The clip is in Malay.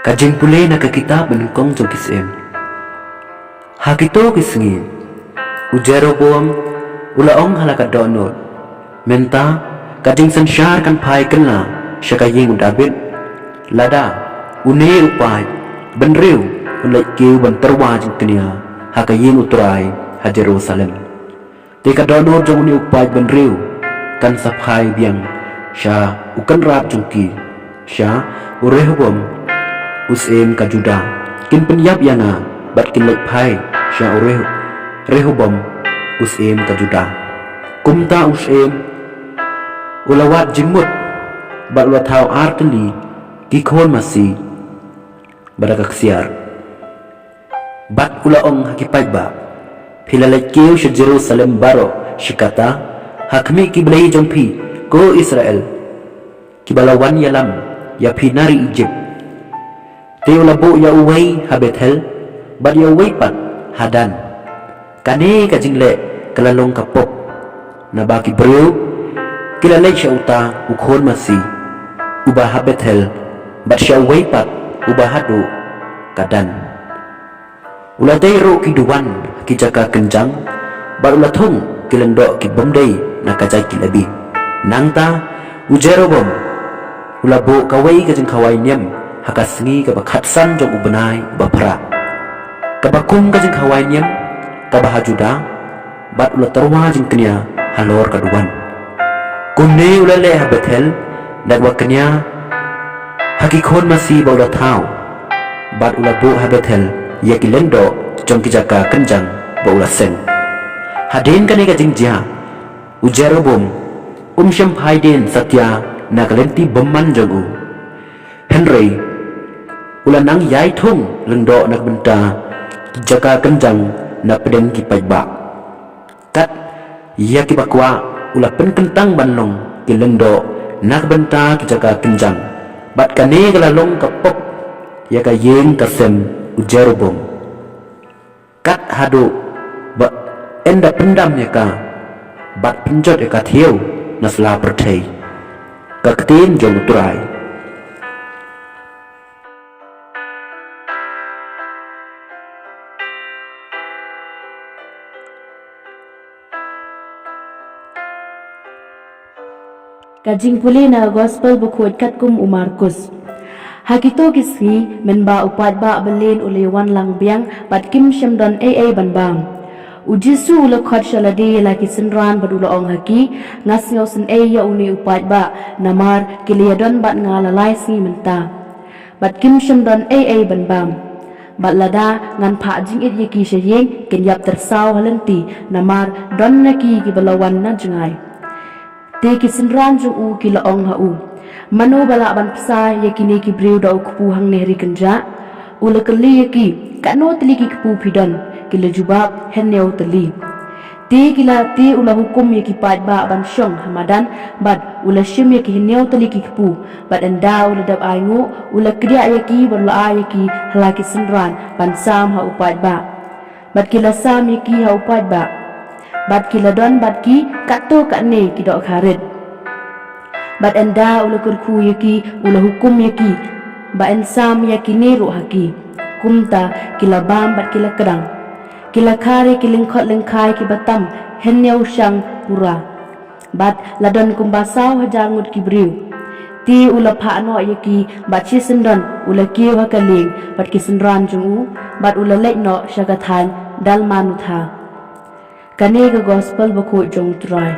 Kajing pulay na kakita benengkong jong kisem. Hakito kisngin. Ujeroboam ulaong halakadonod. Menta kajing sansyar kan pai kenla syakaying udabit. Lada une upay benriu ulai kiu banterwa jing kenia hakaying uturai ha Jerusalem. Tekadonod jong une upay benriu kan sapai biang sya ukan rap jongki sya Rehoboam usem ka Juda kin penyap yana bat kin lek pai sya Rehoboam usem ka Juda kumta usem ulawat jingmut bat watau arteli kikon masih badakak siar bat ulaong hakipai ba pilalek kiu sya Jerusalem baro syakata hakmi kiblai jongpi ko Israel kibalawan yalam ya pinari Egypt te ulabo ya uway ha Bethel bat ya uway pat hadan kane kajingle kalalong kapok na baki brio kilalay siya uta ukhon masi uba ha Bethel bat siya uway pat uba hado kadan ulatay ro kiduan kijaka kenjang bat ulatong kilendo kibomday na kajay kilabi nangta Ujeroboam ulabo kaway kajing kaway niyam hakasngi kabakhatsan jong ubanay bapara kabakung kajing kaway niyam kabahajuda bat ulatarwa jing kenya halor kaduan kunne ulale ha Bethel dagwa kenya hakikon masih ba ulatau bat ulabo ha Bethel yakilendo jong kijaka kenjang ba ulasen haden kane kajing jia Ujeroboam syampai den satya nakalenti beman jagu Henry ulanang yai thong lendo nak benta jaka kenjang na pedeng ki pajba kat ya ki bakwa ula pen kentang banlong ki lendo nak benta ki jaka kenjang bat kane galalong kapok ya ka yeng kasem Ujeroboam kat hadu ba enda pendam ya ka bat penjot ya ka thieu nasla perthei kaktin jong turai Kajing puli na gospel bukuat katkum Markus hakito kisgi menba upat ba belen ulewan lang biang bat kim syamdan banbang Ujisu ula khot shaladi la kisenran badula ong haki ngas ngausen ya uni upat ba namar kiliyadon bat ngalalai si menta bat kim shamdon banbam bat lada ngan pha jing it yaki shayeng ken yap tersaw halenti namar don naki kibalawan na jungai te kisenran jung u kila ong ha u mano bala ban psa yakini ki briu da ukpu hang nehri kenja ula kali yaki kano tli ki kpu pidon kila jubab henneu teli ti kila ti ula hukum yaki pat ba ban syong hamadan bad ula syim yaki henneu teli ki kpu bad anda ula dab aingu ula kriya yaki berla yaki halaki senran ban sam ha upat ba bad kila sam yaki ha upat ba bad kila don bad ki kato kakne ki dok kharit bad anda ula kurku yaki ula hukum yaki ba ensam yaki neru haki kumta kila bam bad kila kedang kila kari kilingkot lengkai ki batam henneu syang pura bat ladon kumbasau hajangut kibriu ti ula pha no yaki bat chi sendon ula ki wa kaling bat ki senran jungu bat ula lek no syagathan dal manutha kane ga gospel baku jong trai